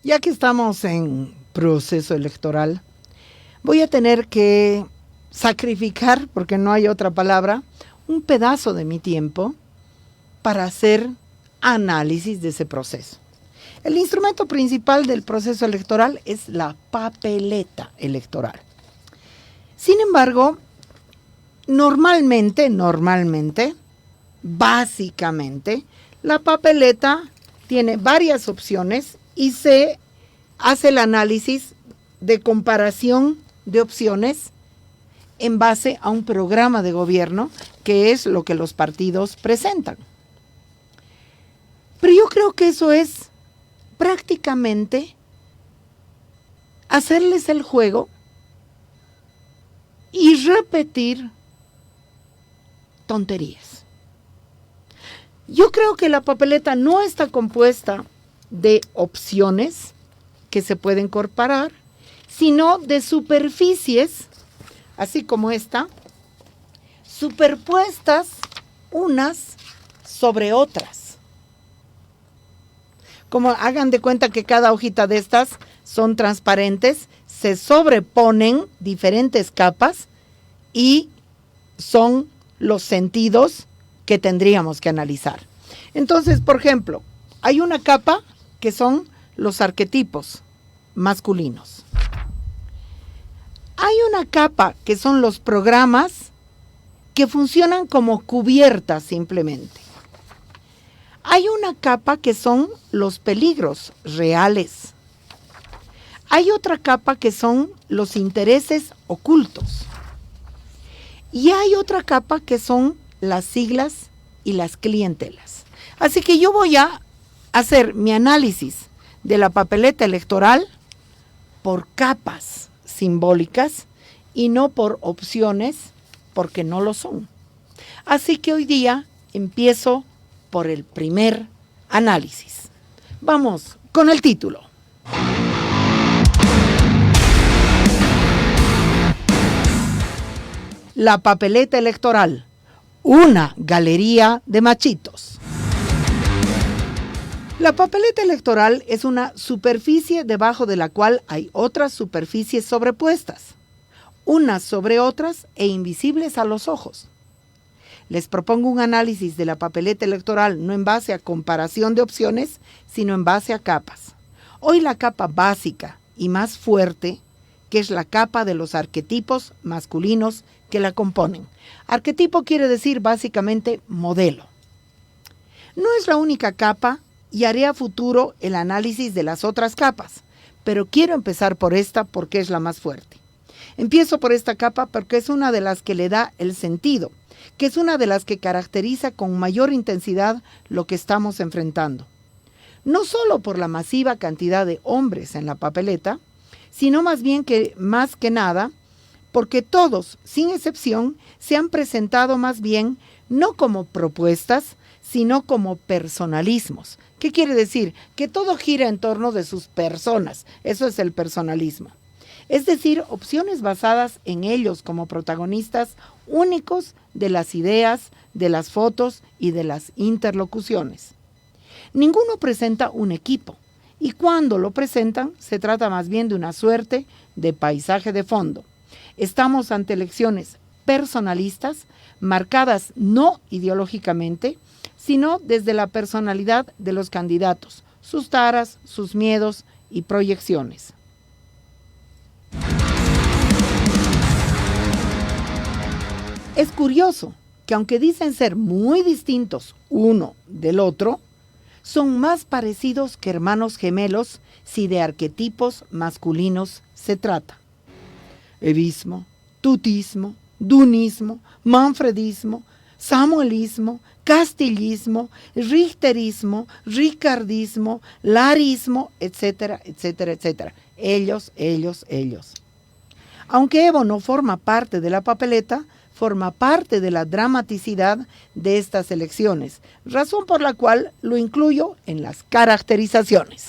Ya que estamos en proceso electoral, voy a tener que sacrificar, porque no hay otra palabra, un pedazo de mi tiempo para hacer análisis de ese proceso. El instrumento principal del proceso electoral es la papeleta electoral. Sin embargo, normalmente, básicamente, la papeleta tiene varias opciones y se hace el análisis de comparación de opciones en base a un programa de gobierno, que es lo que los partidos presentan. Pero yo creo que eso es prácticamente hacerles el juego y repetir tonterías. Yo creo que la papeleta no está compuesta de opciones que se pueden comparar, sino de superficies, así como esta, superpuestas unas sobre otras. Como hagan de cuenta que cada hojita de estas son transparentes, se sobreponen diferentes capas y son los sentidos que tendríamos que analizar. Entonces, por ejemplo, hay una capa que son los arquetipos masculinos. Hay una capa que son los programas que funcionan como cubiertas simplemente. Hay una capa que son los peligros reales. Hay otra capa que son los intereses ocultos. Y hay otra capa que son las siglas y las clientelas. Así que yo voy a hacer mi análisis de la papeleta electoral por capas simbólicas y no por opciones, porque no lo son. Así que hoy día empiezo por el primer análisis. Vamos con el título. La papeleta electoral, una galería de machitos. La papeleta electoral es una superficie debajo de la cual hay otras superficies sobrepuestas, unas sobre otras e invisibles a los ojos. Les propongo un análisis de la papeleta electoral no en base a comparación de opciones, sino en base a capas. Hoy la capa básica y más fuerte, que es la capa de los arquetipos masculinos que la componen. Arquetipo quiere decir básicamente modelo. No es la única capa y haré a futuro el análisis de las otras capas, pero quiero empezar por esta porque es la más fuerte. Empiezo por esta capa porque es una de las que le da el sentido, que es una de las que caracteriza con mayor intensidad lo que estamos enfrentando. No solo por la masiva cantidad de hombres en la papeleta, sino más que nada, porque todos, sin excepción, se han presentado más bien no como propuestas, sino como personalismos. ¿Qué quiere decir? Que todo gira en torno de sus personas. Eso es el personalismo. Es decir, opciones basadas en ellos como protagonistas únicos de las ideas, de las fotos y de las interlocuciones. Ninguno presenta un equipo, y cuando lo presentan se trata más bien de una suerte de paisaje de fondo. Estamos ante elecciones personalistas, marcadas no ideológicamente, sino desde la personalidad de los candidatos, sus taras, sus miedos y proyecciones. Es curioso que aunque dicen ser muy distintos uno del otro, son más parecidos que hermanos gemelos si de arquetipos masculinos se trata. Evismo, tutismo, dunismo, manfredismo, samuelismo, castillismo, richterismo, ricardismo, larismo, etcétera, etcétera, etcétera. Ellos. Aunque Evo no forma parte de la papeleta, forma parte de la dramaticidad de estas elecciones, razón por la cual lo incluyo en las caracterizaciones.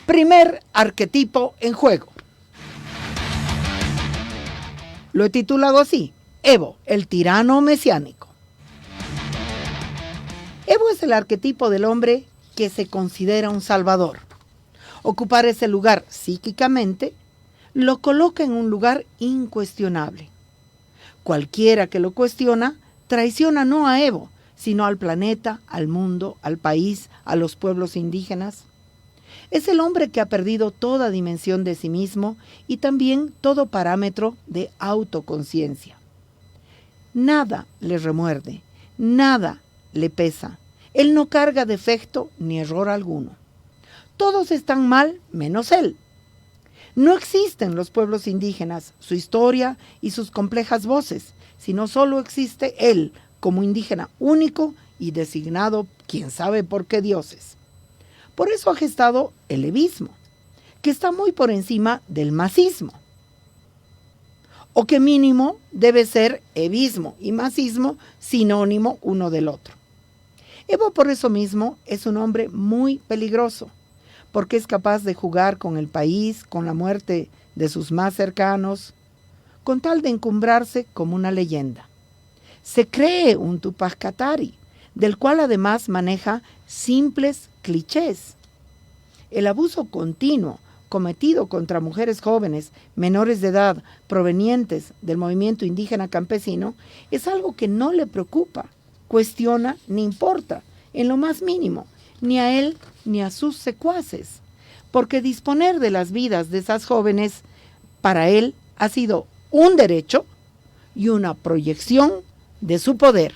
Primer arquetipo en juego. Lo he titulado así: Evo, el tirano mesiánico. Evo es el arquetipo del hombre que se considera un salvador. Ocupar ese lugar psíquicamente lo coloca en un lugar incuestionable. Cualquiera que lo cuestiona traiciona no a Evo, sino al planeta, al mundo, al país, a los pueblos indígenas. Es el hombre que ha perdido toda dimensión de sí mismo y también todo parámetro de autoconciencia. Nada le remuerde, nada le pesa. Él no carga defecto ni error alguno. Todos están mal menos él. No existen los pueblos indígenas, su historia y sus complejas voces, sino solo existe él como indígena único y designado quién sabe por qué dioses. Por eso ha gestado el evismo, que está muy por encima del masismo. O que mínimo debe ser evismo y masismo sinónimo uno del otro. Evo por eso mismo es un hombre muy peligroso, porque es capaz de jugar con el país, con la muerte de sus más cercanos, con tal de encumbrarse como una leyenda. Se cree un Tupac Katari, del cual además maneja simples clichés. El abuso continuo cometido contra mujeres jóvenes, menores de edad, provenientes del movimiento indígena campesino, es algo que no le preocupa, cuestiona ni importa, en lo más mínimo, ni a él ni a sus secuaces, porque disponer de las vidas de esas jóvenes para él ha sido un derecho y una proyección de su poder.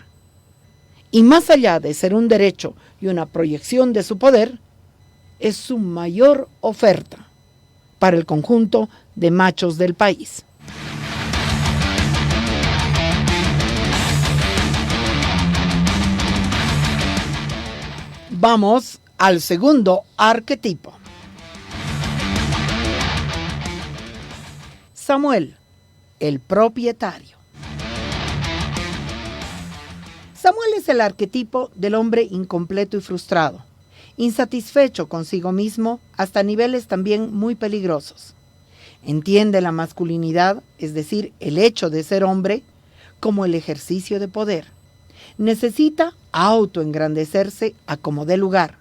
Y más allá de ser un derecho y una proyección de su poder, es su mayor oferta para el conjunto de machos del país. Vamos al segundo arquetipo. Samuel, el propietario. Samuel es el arquetipo del hombre incompleto y frustrado, insatisfecho consigo mismo hasta niveles también muy peligrosos. Entiende la masculinidad, es decir, el hecho de ser hombre, como el ejercicio de poder. Necesita autoengrandecerse a como dé lugar.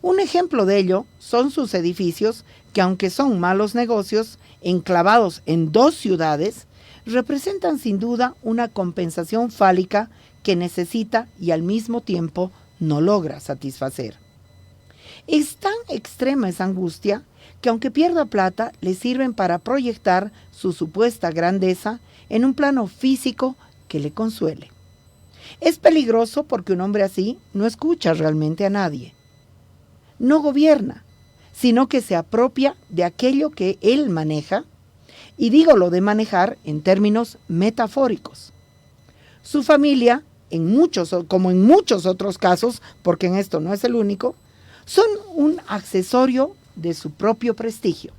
Un ejemplo de ello son sus edificios que, aunque son malos negocios, enclavados en 2 ciudades, representan sin duda una compensación fálica que necesita y al mismo tiempo no logra satisfacer. Es tan extrema esa angustia que aunque pierda plata, le sirven para proyectar su supuesta grandeza en un plano físico que le consuele. Es peligroso porque un hombre así no escucha realmente a nadie. No gobierna, sino que se apropia de aquello que él maneja, y digo lo de manejar en términos metafóricos. Su familia, como en muchos otros casos, porque en esto no es el único, son un accesorio de su propio prestigio.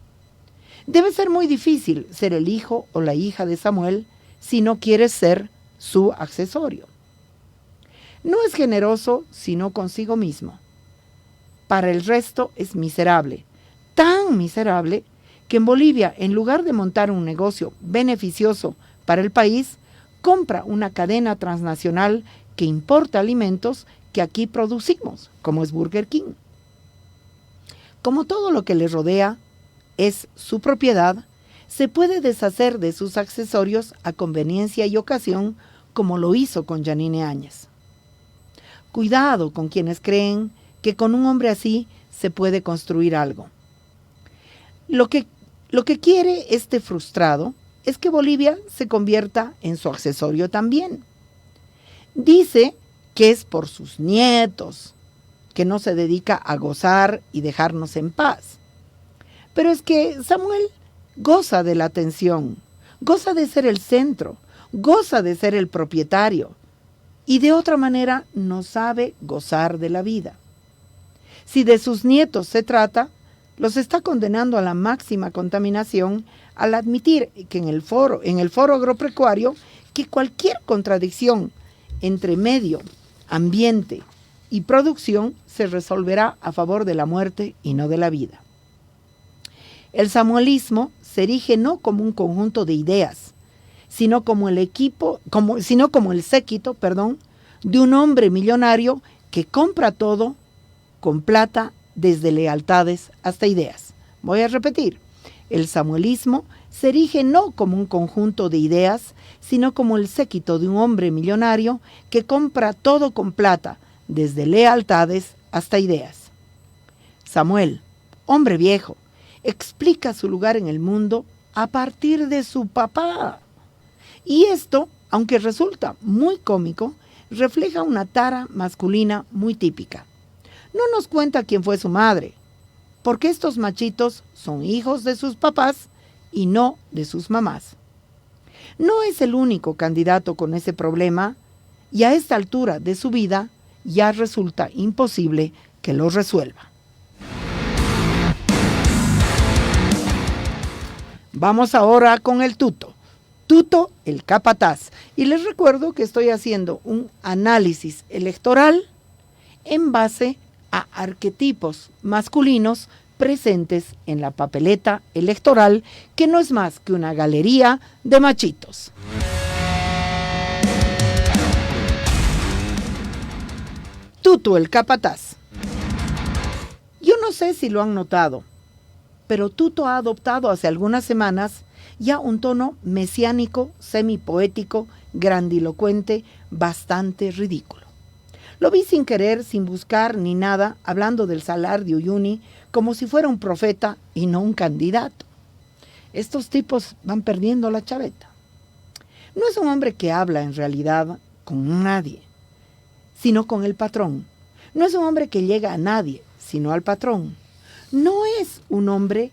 Debe ser muy difícil ser el hijo o la hija de Samuel si no quieres ser su accesorio. No es generoso sino consigo mismo. Para el resto es miserable, tan miserable que en Bolivia, en lugar de montar un negocio beneficioso para el país, compra una cadena transnacional que importa alimentos que aquí producimos, como es Burger King. Como todo lo que le rodea es su propiedad, se puede deshacer de sus accesorios a conveniencia y ocasión, como lo hizo con Yanine Áñez. Cuidado con quienes creen que con un hombre así se puede construir algo. Lo que quiere este frustrado es que Bolivia se convierta en su accesorio también. Dice que es por sus nietos, que no se dedica a gozar y dejarnos en paz. Pero es que Samuel goza de la atención, goza de ser el centro, goza de ser el propietario, y de otra manera no sabe gozar de la vida. Si de sus nietos se trata, los está condenando a la máxima contaminación al admitir que en el foro agropecuario que cualquier contradicción entre medio, ambiente y producción se resolverá a favor de la muerte y no de la vida. El samuelismo se erige no como un conjunto de ideas, sino como el séquito de un hombre millonario que compra todo con plata, desde lealtades hasta ideas. Voy a repetir, el samuelismo se erige no como un conjunto de ideas, sino como el séquito de un hombre millonario que compra todo con plata, desde lealtades hasta ideas. Samuel, hombre viejo, explica su lugar en el mundo a partir de su papá. Y esto, aunque resulta muy cómico, refleja una tara masculina muy típica. No nos cuenta quién fue su madre, porque estos machitos son hijos de sus papás y no de sus mamás. No es el único candidato con ese problema y a esta altura de su vida ya resulta imposible que lo resuelva. Vamos ahora con el tuto. Tuto, el capataz. Y les recuerdo que estoy haciendo un análisis electoral en base a arquetipos masculinos presentes en la papeleta electoral, que no es más que una galería de machitos. Tuto, el capataz. Yo no sé si lo han notado, pero Tuto ha adoptado hace algunas semanas ya un tono mesiánico, semipoético, grandilocuente, bastante ridículo. Lo vi sin querer, sin buscar ni nada, hablando del Salar de Uyuni como si fuera un profeta y no un candidato. Estos tipos van perdiendo la chaveta. No es un hombre que habla en realidad con nadie, sino con el patrón. No es un hombre que llega a nadie, sino al patrón. No es un hombre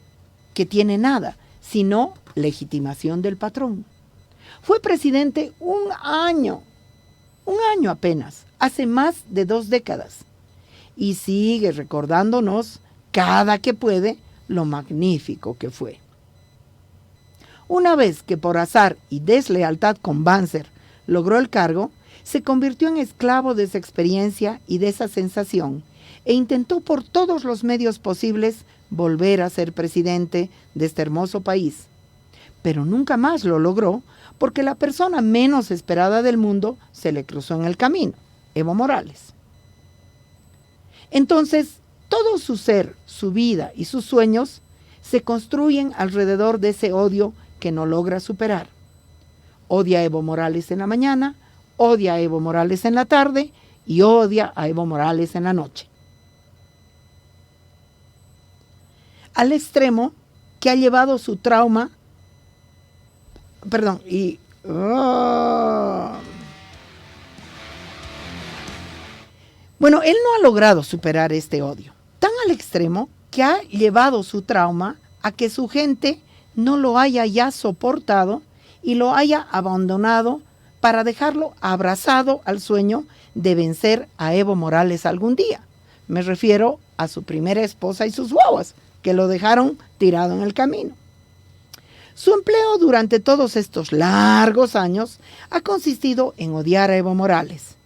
que tiene nada, sino legitimación del patrón. Fue presidente un año apenas, hace más de 2 décadas, y sigue recordándonos cada que puede lo magnífico que fue. Una vez que por azar y deslealtad con Banzer logró el cargo, se convirtió en esclavo de esa experiencia y de esa sensación, e intentó por todos los medios posibles volver a ser presidente de este hermoso país. Pero nunca más lo logró, porque la persona menos esperada del mundo se le cruzó en el camino, Evo Morales. Entonces, todo su ser, su vida y sus sueños se construyen alrededor de ese odio que no logra superar. Odia a Evo Morales en la mañana, odia a Evo Morales en la tarde y odia a Evo Morales en la noche. Al extremo que ha llevado su trauma, Bueno, él no ha logrado superar este odio, tan al extremo que ha llevado su trauma a que su gente no lo haya ya soportado y lo haya abandonado para dejarlo abrazado al sueño de vencer a Evo Morales algún día. Me refiero a su primera esposa y sus guaguas, que lo dejaron tirado en el camino. Su empleo durante todos estos largos años ha consistido en odiar a Evo Morales.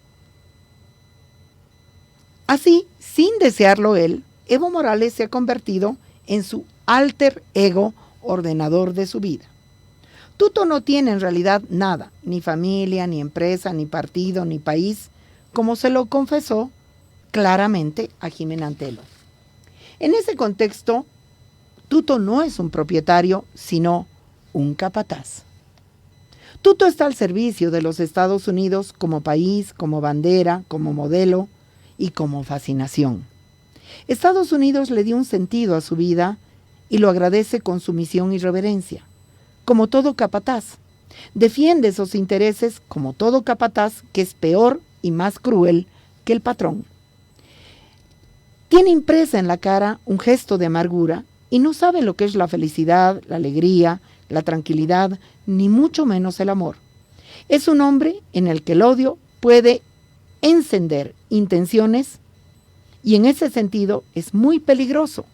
Así, sin desearlo él, Evo Morales se ha convertido en su alter ego ordenador de su vida. Tuto no tiene en realidad nada, ni familia, ni empresa, ni partido, ni país, como se lo confesó claramente a Jimena Antelo. En ese contexto, Tuto no es un propietario, sino un capataz. Tuto está al servicio de los Estados Unidos como país, como bandera, como modelo y como fascinación. Estados Unidos le dio un sentido a su vida y lo agradece con sumisión y reverencia. Como todo capataz, defiende esos intereses como todo capataz, que es peor y más cruel que el patrón. Tiene impresa en la cara un gesto de amargura y no sabe lo que es la felicidad, la alegría, la tranquilidad, ni mucho menos el amor. Es un hombre en el que el odio puede encender intenciones y en ese sentido es muy peligroso,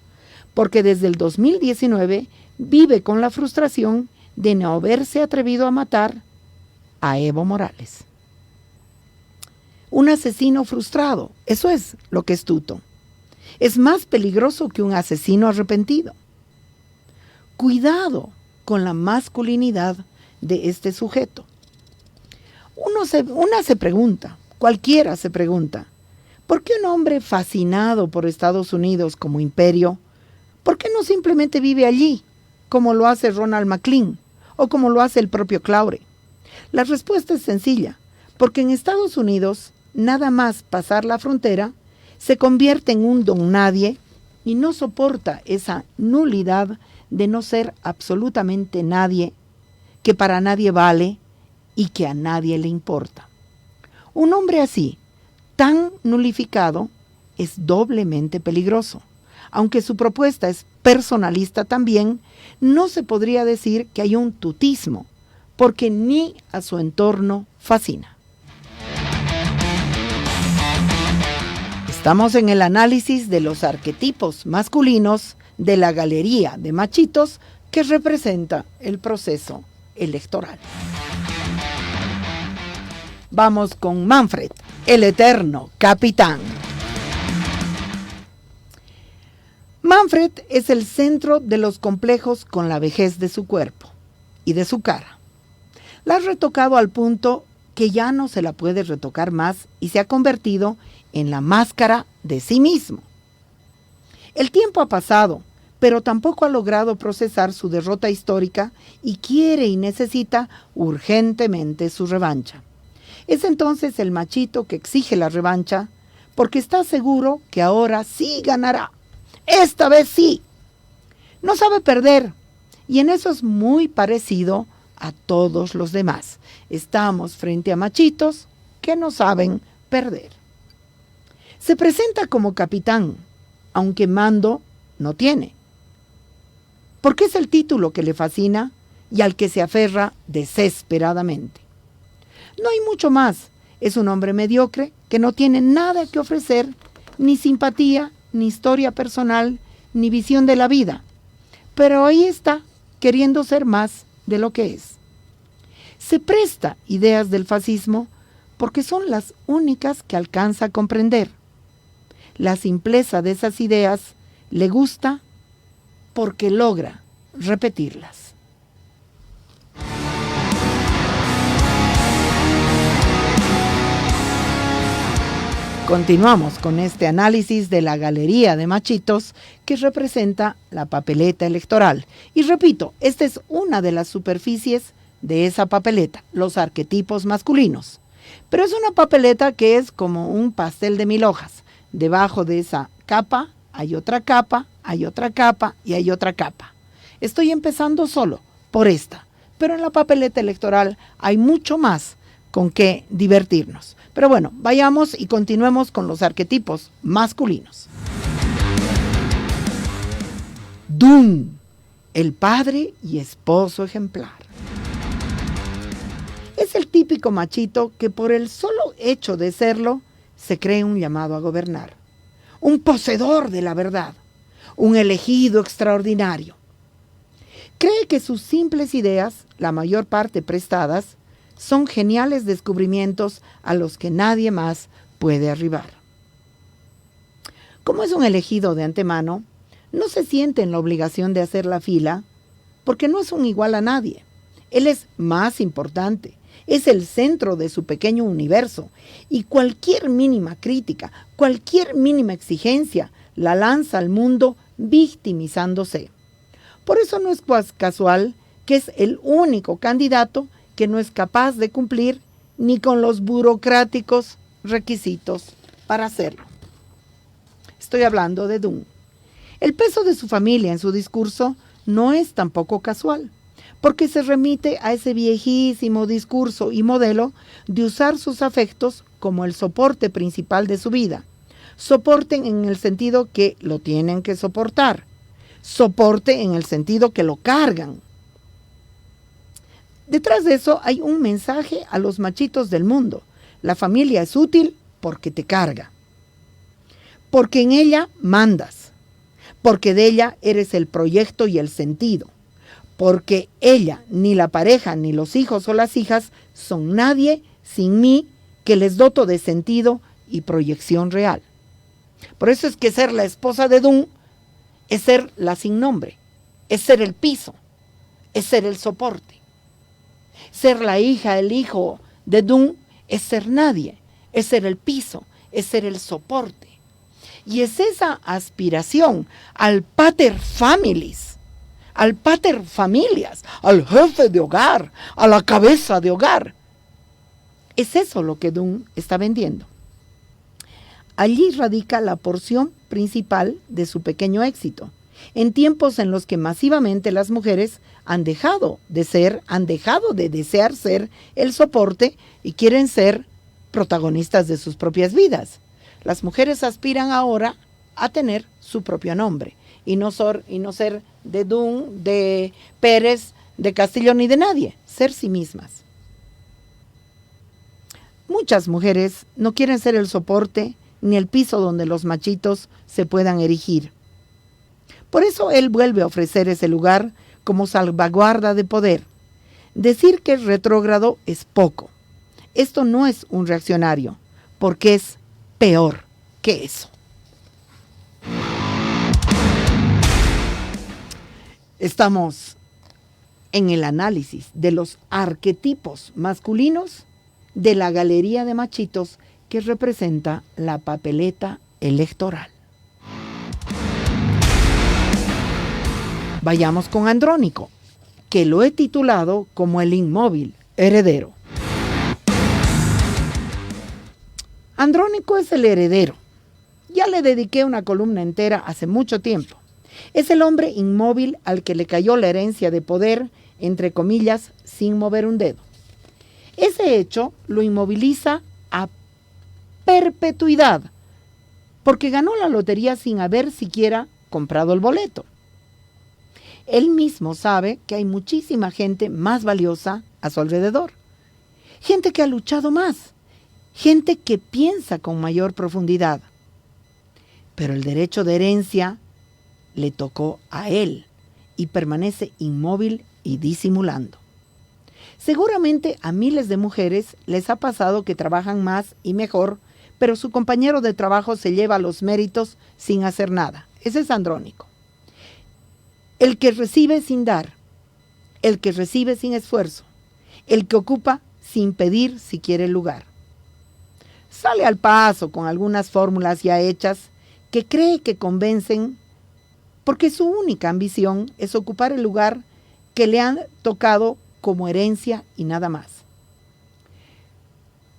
porque desde el 2019 vive con la frustración de no haberse atrevido a matar a Evo Morales. Un asesino frustrado, eso es lo que es Tuto. Es más peligroso que un asesino arrepentido. Cuidado con la masculinidad de este sujeto. Una se pregunta, cualquiera se pregunta, ¿Por qué un hombre fascinado por Estados Unidos como imperio, por qué no simplemente vive allí, como lo hace Ronald McLean o como lo hace el propio Claure? La respuesta es sencilla, porque en Estados Unidos, nada más pasar la frontera, se convierte en un don nadie y no soporta esa nulidad de no ser absolutamente nadie, que para nadie vale y que a nadie le importa. Un hombre así, tan nulificado, es doblemente peligroso. Aunque su propuesta es personalista también, no se podría decir que hay un tutismo, porque ni a su entorno fascina. Estamos en el análisis de los arquetipos masculinos de la galería de machitos que representa el proceso electoral. Vamos con Manfred, el eterno capitán. Manfred es el centro de los complejos con la vejez de su cuerpo y de su cara. La ha retocado al punto que ya no se la puede retocar más y se ha convertido en la máscara de sí mismo. El tiempo ha pasado, pero tampoco ha logrado procesar su derrota histórica y quiere y necesita urgentemente su revancha. Es entonces el machito que exige la revancha porque está seguro que ahora sí ganará. Esta vez sí. No sabe perder y en eso es muy parecido a todos los demás. Estamos frente a machitos que no saben perder. Se presenta como capitán, aunque mando no tiene, porque es el título que le fascina y al que se aferra desesperadamente. No hay mucho más, es un hombre mediocre que no tiene nada que ofrecer, ni simpatía, ni historia personal, ni visión de la vida, pero ahí está, queriendo ser más de lo que es. Se presta ideas del fascismo porque son las únicas que alcanza a comprender. La simpleza de esas ideas le gusta porque logra repetirlas. Continuamos con este análisis de la galería de machitos que representa la papeleta electoral. Y repito, esta es una de las superficies de esa papeleta, los arquetipos masculinos. Pero es una papeleta que es como un pastel de 1000 hojas. Debajo de esa capa hay otra capa, hay otra capa y hay otra capa. Estoy empezando solo por esta, pero en la papeleta electoral hay mucho más con qué divertirnos. Pero bueno, vayamos y continuemos con los arquetipos masculinos. Dun, el padre y esposo ejemplar. Es el típico machito que por el solo hecho de serlo, se cree un llamado a gobernar, un poseedor de la verdad, un elegido extraordinario. Cree que sus simples ideas, la mayor parte prestadas, son geniales descubrimientos a los que nadie más puede arribar. Como es un elegido de antemano, no se siente en la obligación de hacer la fila, porque no es un igual a nadie. Él es más importante. Es el centro de su pequeño universo y cualquier mínima crítica, cualquier mínima exigencia la lanza al mundo victimizándose. Por eso no es casual que es el único candidato que no es capaz de cumplir ni con los burocráticos requisitos para hacerlo. Estoy hablando de Dun. El peso de su familia en su discurso no es tampoco casual, porque se remite a ese viejísimo discurso y modelo de usar sus afectos como el soporte principal de su vida. Soporte en el sentido que lo tienen que soportar. Soporte en el sentido que lo cargan. Detrás de eso hay un mensaje a los machitos del mundo. La familia es útil porque te carga. Porque en ella mandas. Porque de ella eres el proyecto y el sentido. Porque ella, ni la pareja, ni los hijos o las hijas son nadie sin mí que les doto de sentido y proyección real. Por eso es que ser la esposa de Dun es ser la sin nombre, es ser el piso, es ser el soporte. Ser la hija, el hijo de Dun es ser nadie, es ser el piso, es ser el soporte. Y es esa aspiración al pater familias, al jefe de hogar, a la cabeza de hogar. Es eso lo que Dunn está vendiendo. Allí radica la porción principal de su pequeño éxito, en tiempos en los que masivamente las mujeres han dejado de desear ser el soporte y quieren ser protagonistas de sus propias vidas. Las mujeres aspiran ahora a tener su propio nombre y no ser de Dunn, de Pérez, de Castillo ni de nadie, ser sí mismas. Muchas mujeres no quieren ser el soporte ni el piso donde los machitos se puedan erigir. Por eso él vuelve a ofrecer ese lugar como salvaguarda de poder. Decir que es retrógrado es poco. Esto no es un reaccionario, porque es peor que eso. Estamos en el análisis de los arquetipos masculinos de la galería de machitos que representa la papeleta electoral. Vayamos con Andrónico, que lo he titulado como el inmóvil heredero. Andrónico es el heredero. Ya le dediqué una columna entera hace mucho tiempo. Es el hombre inmóvil al que le cayó la herencia de poder, entre comillas, sin mover un dedo. Ese hecho lo inmoviliza a perpetuidad, porque ganó la lotería sin haber siquiera comprado el boleto. Él mismo sabe que hay muchísima gente más valiosa a su alrededor. Gente que ha luchado más. Gente que piensa con mayor profundidad. Pero el derecho de herencia le tocó a él y permanece inmóvil y disimulando. Seguramente a miles de mujeres les ha pasado que trabajan más y mejor, pero su compañero de trabajo se lleva los méritos sin hacer nada. Ese es Andrónico. El que recibe sin dar, el que recibe sin esfuerzo, el que ocupa sin pedir si quiere el lugar. Sale al paso con algunas fórmulas ya hechas que cree que convencen porque su única ambición es ocupar el lugar que le han tocado como herencia y nada más.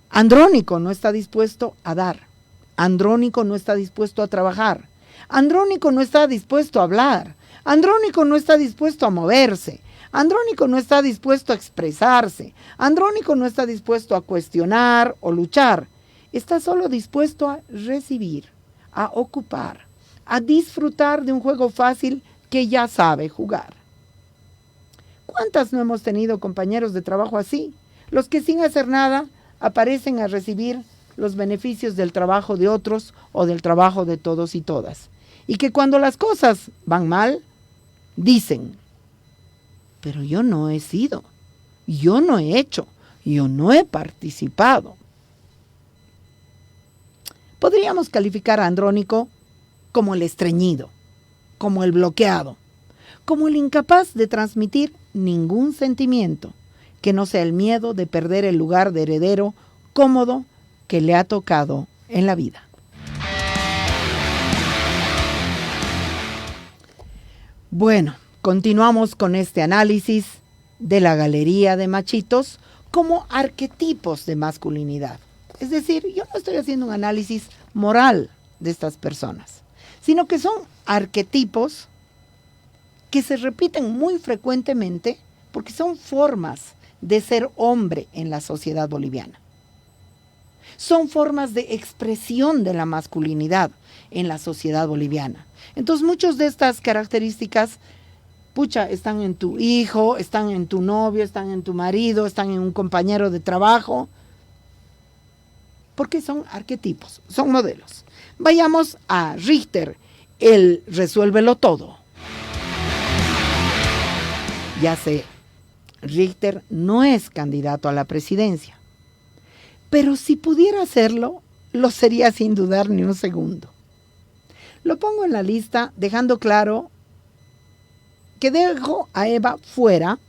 Andrónico no está dispuesto a dar. Andrónico no está dispuesto a trabajar. Andrónico no está dispuesto a hablar. Andrónico no está dispuesto a moverse. Andrónico no está dispuesto a expresarse. Andrónico no está dispuesto a cuestionar o luchar. Está solo dispuesto a recibir, a ocupar, a disfrutar de un juego fácil que ya sabe jugar. ¿Cuántas no hemos tenido compañeros de trabajo así? Los que sin hacer nada aparecen a recibir los beneficios del trabajo de otros o del trabajo de todos y todas. Y que cuando las cosas van mal, dicen, pero yo no he sido, yo no he hecho, yo no he participado. Podríamos calificar a Andrónico como el estreñido, como el bloqueado, como el incapaz de transmitir ningún sentimiento que no sea el miedo de perder el lugar de heredero cómodo que le ha tocado en la vida. Bueno, continuamos con este análisis de la galería de machitos como arquetipos de masculinidad. Es decir, yo no estoy haciendo un análisis moral de estas personas, sino que son arquetipos que se repiten muy frecuentemente porque son formas de ser hombre en la sociedad boliviana. Son formas de expresión de la masculinidad en la sociedad boliviana. Entonces, muchas de estas características, están en tu hijo, están en tu novio, están en tu marido, están en un compañero de trabajo, porque son arquetipos, son modelos. Vayamos a Richter, él resuélvelo todo. Ya sé, Richter no es candidato a la presidencia, pero si pudiera hacerlo, lo sería sin dudar ni un segundo. Lo pongo en la lista dejando claro que dejo a Eva fuera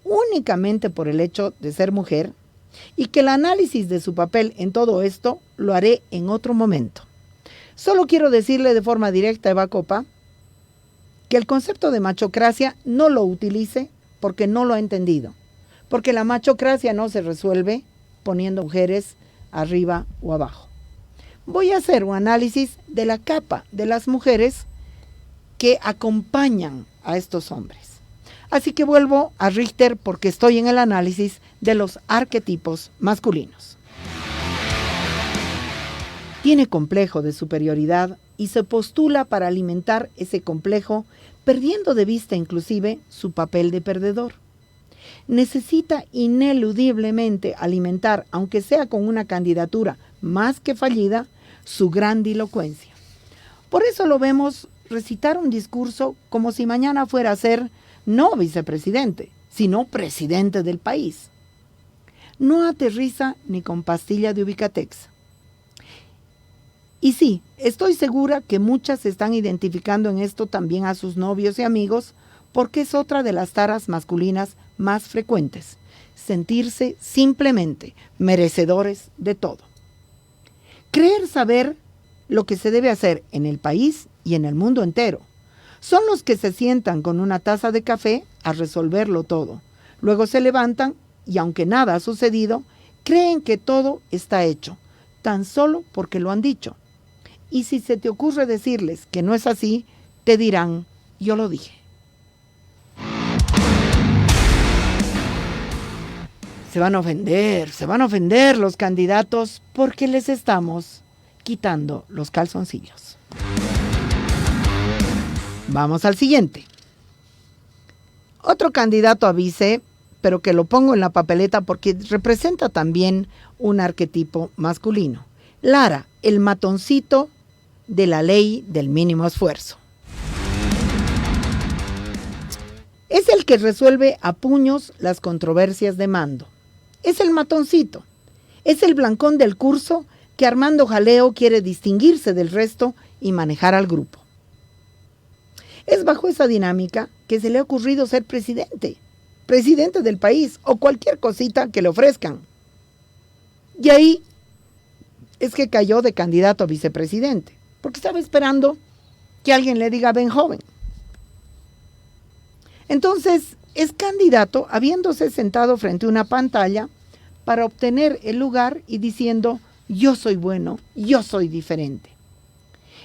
únicamente por el hecho de ser mujer y que el análisis de su papel en todo esto lo haré en otro momento. Solo quiero decirle de forma directa a Eva Copa que el concepto de machocracia no lo utilice porque no lo ha entendido, porque la machocracia no se resuelve poniendo mujeres arriba o abajo. Voy a hacer un análisis de la capa de las mujeres que acompañan a estos hombres. Así que vuelvo a Richter porque estoy en el análisis de los arquetipos masculinos. Tiene complejo de superioridad y se postula para alimentar ese complejo, perdiendo de vista inclusive su papel de perdedor. Necesita ineludiblemente alimentar, aunque sea con una candidatura más que fallida, su grandilocuencia. Por eso lo vemos recitar un discurso como si mañana fuera a ser no vicepresidente, sino presidente del país. No aterriza ni con pastilla de Ubicatex. Y sí, estoy segura que muchas se están identificando en esto también a sus novios y amigos, porque es otra de las taras masculinas más frecuentes, sentirse simplemente merecedores de todo. Creer saber lo que se debe hacer en el país y en el mundo entero. Son los que se sientan con una taza de café a resolverlo todo. Luego se levantan y aunque nada ha sucedido, creen que todo está hecho, tan solo porque lo han dicho. Y si se te ocurre decirles que no es así, te dirán, yo lo dije. Se van a ofender los candidatos porque les estamos quitando los calzoncillos. Vamos al siguiente. Otro candidato a vice, pero que lo pongo en la papeleta porque representa también un arquetipo masculino. Lara, el matoncito de la ley del mínimo esfuerzo. Es el que resuelve a puños las controversias de mando. Es el matoncito. Es el blancón del curso que Armando Jaleo quiere distinguirse del resto y manejar al grupo. Es bajo esa dinámica que se le ha ocurrido ser presidente del país o cualquier cosita que le ofrezcan. Y ahí es que cayó de candidato a vicepresidente, porque estaba esperando que alguien le diga ven joven. Entonces es candidato habiéndose sentado frente a una pantalla para obtener el lugar y diciendo yo soy bueno, yo soy diferente.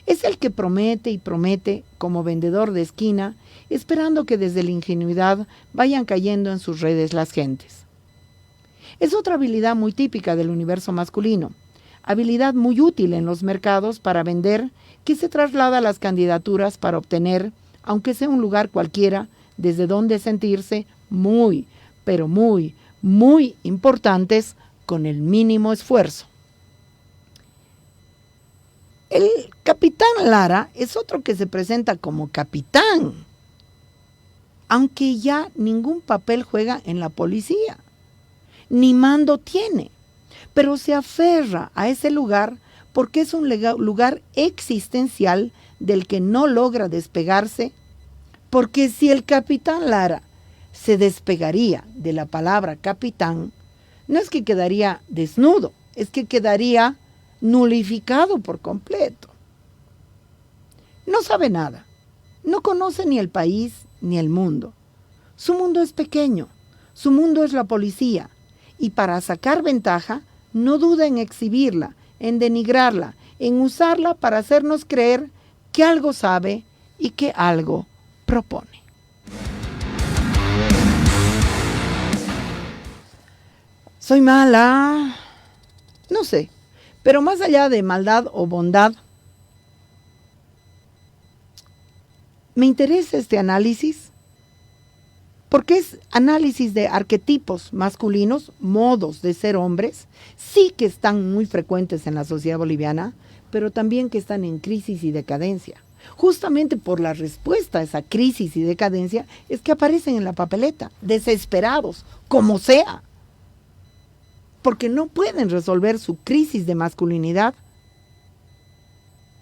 Es el que promete y promete como vendedor de esquina, esperando que desde la ingenuidad vayan cayendo en sus redes las gentes. Es otra habilidad muy típica del universo masculino, habilidad muy útil en los mercados para vender, que se traslada a las candidaturas para obtener, aunque sea un lugar cualquiera, desde donde sentirse muy, pero muy, muy importantes con el mínimo esfuerzo. El capitán Lara es otro que se presenta como capitán, aunque ya ningún papel juega en la policía, ni mando tiene, pero se aferra a ese lugar porque es un lugar existencial del que no logra despegarse, porque si el capitán Lara se despegaría de la palabra capitán, no es que quedaría desnudo, es que quedaría nulificado por completo. No sabe nada, no conoce ni el país ni el mundo. Su mundo es pequeño, su mundo es la policía, y para sacar ventaja no duda en exhibirla, en denigrarla, en usarla para hacernos creer que algo sabe y que algo propone. ¿Soy mala? No sé. Pero más allá de maldad o bondad, me interesa este análisis porque es análisis de arquetipos masculinos, modos de ser hombres, sí que están muy frecuentes en la sociedad boliviana, pero también que están en crisis y decadencia. Justamente por la respuesta a esa crisis y decadencia es que aparecen en la papeleta, desesperados, como sea. Porque no pueden resolver su crisis de masculinidad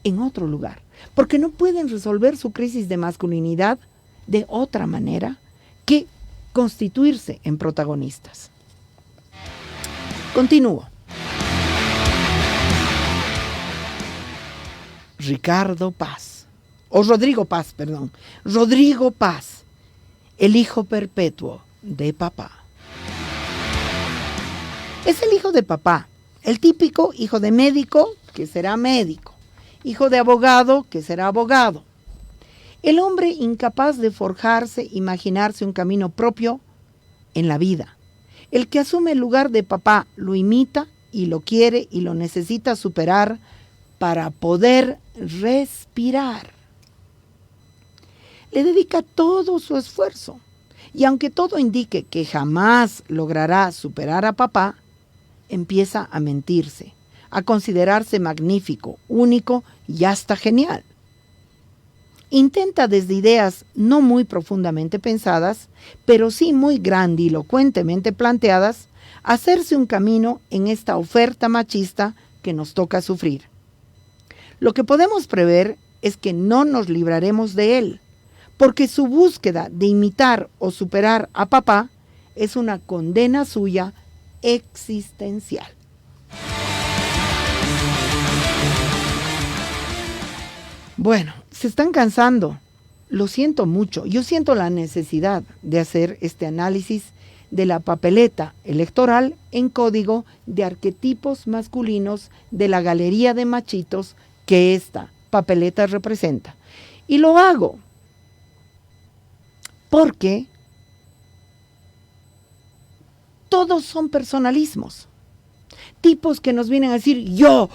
en otro lugar. Porque no pueden resolver su crisis de masculinidad de otra manera que constituirse en protagonistas. Continúo. Rodrigo Paz, Rodrigo Paz, el hijo perpetuo de papá. Es el hijo de papá, el típico hijo de médico, que será médico, hijo de abogado, que será abogado. El hombre incapaz de forjarse, imaginarse un camino propio en la vida. El que asume el lugar de papá, lo imita y lo quiere y lo necesita superar para poder respirar. Le dedica todo su esfuerzo y aunque todo indique que jamás logrará superar a papá, empieza a mentirse, a considerarse magnífico, único y hasta genial. Intenta desde ideas no muy profundamente pensadas, pero sí muy grandilocuentemente planteadas, hacerse un camino en esta oferta machista que nos toca sufrir. Lo que podemos prever es que no nos libraremos de él, porque su búsqueda de imitar o superar a papá es una condena suya existencial. Bueno, se están cansando. Lo siento mucho. Yo siento la necesidad de hacer este análisis de la papeleta electoral en código de arquetipos masculinos de la galería de machitos que esta papeleta representa. Y lo hago porque todos son personalismos. Tipos que nos vienen a decir yo,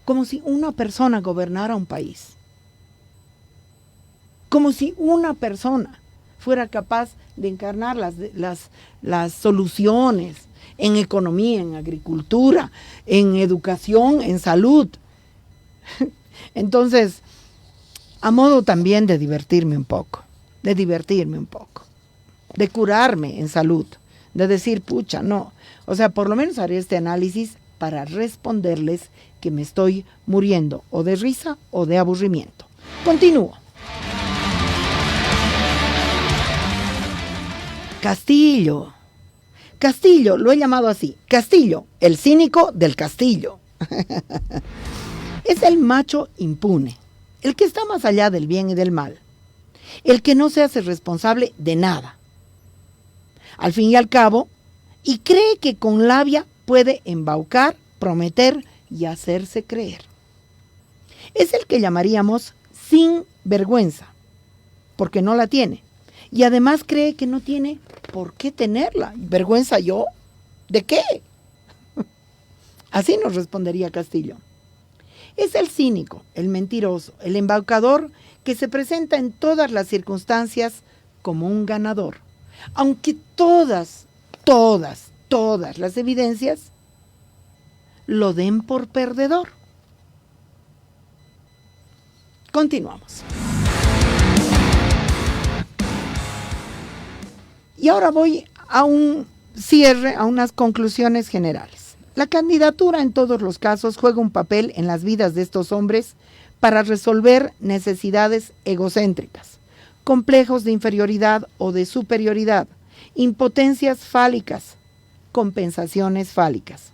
como si una persona gobernara un país. Como si una persona fuera capaz de encarnar las soluciones en economía, en agricultura, en educación, en salud. Entonces, a modo también de divertirme un poco, de curarme en salud, de decir, pucha, no. O sea, por lo menos haré este análisis para responderles que me estoy muriendo o de risa o de aburrimiento. Continúo. Castillo, lo he llamado así. Castillo, el cínico del castillo. Es el macho impune, el que está más allá del bien y del mal, el que no se hace responsable de nada. Al fin y al cabo, y cree que con labia puede embaucar, prometer y hacerse creer. Es el que llamaríamos sin vergüenza, porque no la tiene. Y además cree que no tiene por qué tenerla. ¿Vergüenza yo? ¿De qué? Así nos respondería Castillo. Es el cínico, el mentiroso, el embaucador que se presenta en todas las circunstancias como un ganador. Aunque todas las evidencias lo den por perdedor. Continuamos. Y ahora voy a un cierre, a unas conclusiones generales. La candidatura en todos los casos juega un papel en las vidas de estos hombres para resolver necesidades egocéntricas, complejos de inferioridad o de superioridad, impotencias fálicas, compensaciones fálicas.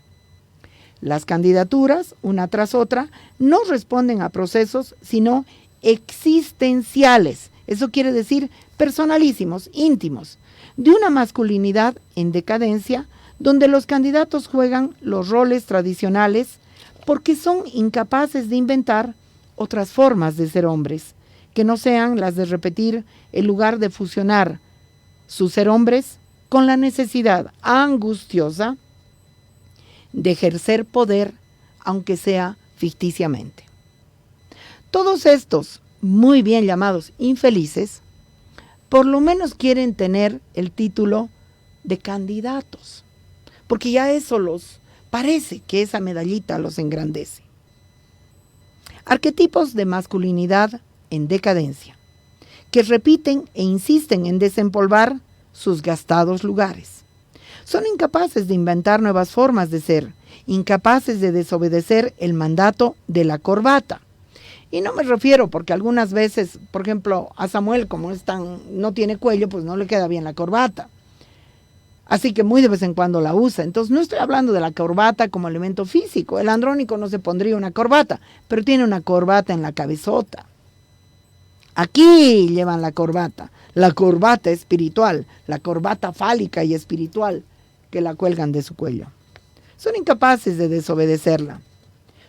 Las candidaturas, una tras otra, no responden a procesos, sino existenciales. Eso quiere decir personalísimos, íntimos, de una masculinidad en decadencia, donde los candidatos juegan los roles tradicionales porque son incapaces de inventar otras formas de ser hombres, que no sean las de repetir el lugar de fusionar su ser hombres con la necesidad angustiosa de ejercer poder, aunque sea ficticiamente. Todos estos, muy bien llamados infelices, por lo menos quieren tener el título de candidatos, porque ya eso los parece que esa medallita los engrandece. Arquetipos de masculinidad en decadencia, que repiten e insisten en desempolvar sus gastados lugares. Son incapaces de inventar nuevas formas de ser, incapaces de desobedecer el mandato de la corbata. Y no me refiero porque algunas veces, por ejemplo, a Samuel, como no tiene cuello, pues no le queda bien la corbata. Así que muy de vez en cuando la usa. Entonces no estoy hablando de la corbata como elemento físico. El andrónico no se pondría una corbata, pero tiene una corbata en la cabezota. Aquí llevan la corbata espiritual, la corbata fálica y espiritual que la cuelgan de su cuello. Son incapaces de desobedecerla.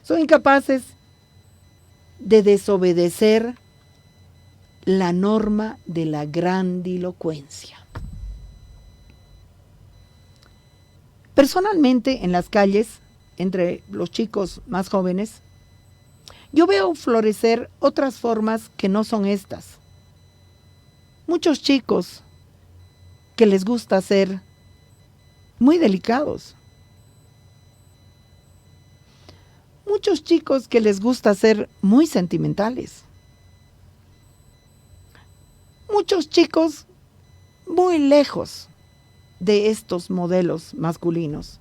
Son incapaces de desobedecer la norma de la grandilocuencia. Personalmente, en las calles, entre los chicos más jóvenes, yo veo florecer otras formas que no son estas. Muchos chicos que les gusta ser muy delicados. Muchos chicos que les gusta ser muy sentimentales. Muchos chicos muy lejos de estos modelos masculinos.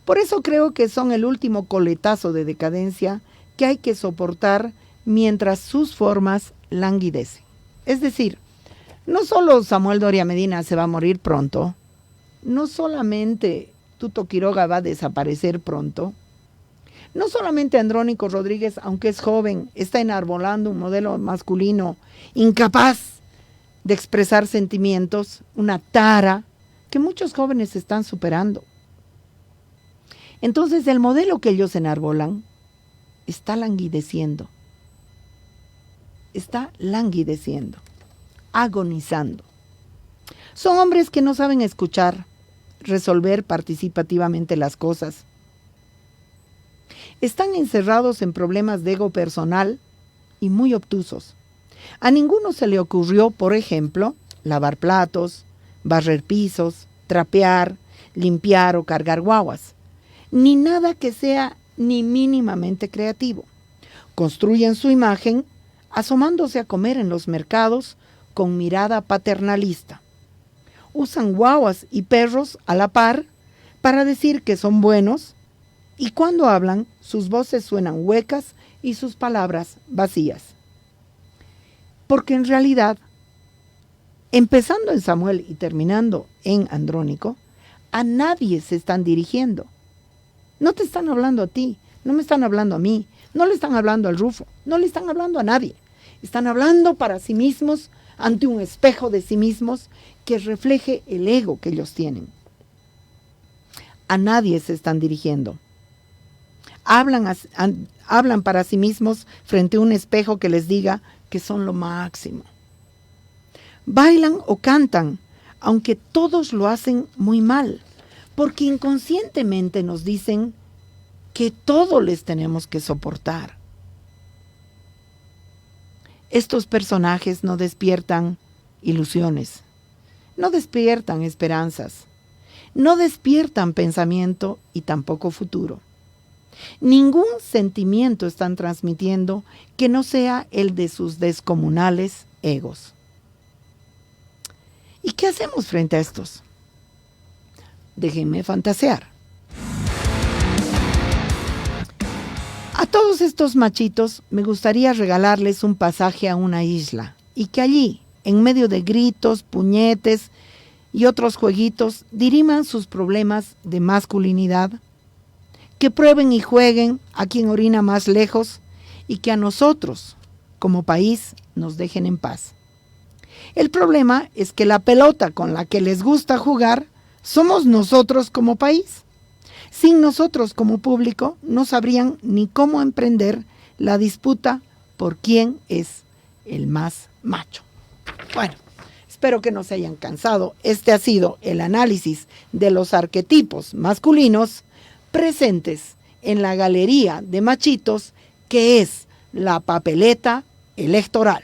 Por eso creo que son el último coletazo de decadencia que hay que soportar mientras sus formas languidecen. Es decir, no solo Samuel Doria Medina se va a morir pronto, no solamente Tuto Quiroga va a desaparecer pronto, no solamente Andrónico Rodríguez, aunque es joven, está enarbolando un modelo masculino incapaz de expresar sentimientos, una tara que muchos jóvenes están superando. Entonces el modelo que ellos enarbolan está languideciendo, agonizando. Son hombres que no saben escuchar, resolver participativamente las cosas. Están encerrados en problemas de ego personal y muy obtusos. A ninguno se le ocurrió, por ejemplo, lavar platos, barrer pisos, trapear, limpiar o cargar guaguas. Ni nada que sea ni mínimamente creativo. Construyen su imagen asomándose a comer en los mercados con mirada paternalista. Usan guaguas y perros a la par para decir que son buenos y cuando hablan sus voces suenan huecas y sus palabras vacías. Porque en realidad, empezando en Samuel y terminando en Andrónico, a nadie se están dirigiendo. No te están hablando a ti, no me están hablando a mí, no le están hablando al Rufo, no le están hablando a nadie. Están hablando para sí mismos, ante un espejo de sí mismos que refleje el ego que ellos tienen. A nadie se están dirigiendo. Hablan para sí mismos frente a un espejo que les diga que son lo máximo. Bailan o cantan, aunque todos lo hacen muy mal, porque inconscientemente nos dicen que todo les tenemos que soportar. Estos personajes no despiertan ilusiones, no despiertan esperanzas, no despiertan pensamiento y tampoco futuro. Ningún sentimiento están transmitiendo que no sea el de sus descomunales egos. ¿Y qué hacemos frente a estos? Déjenme fantasear. A todos estos machitos me gustaría regalarles un pasaje a una isla y que allí, en medio de gritos, puñetes y otros jueguitos, diriman sus problemas de masculinidad, que prueben y jueguen a quien orina más lejos y que a nosotros, como país, nos dejen en paz. El problema es que la pelota con la que les gusta jugar somos nosotros como país. Sin nosotros como público no sabrían ni cómo emprender la disputa por quién es el más macho. Bueno, espero que no se hayan cansado. Este ha sido el análisis de los arquetipos masculinos presentes en la galería de machitos que es la papeleta electoral.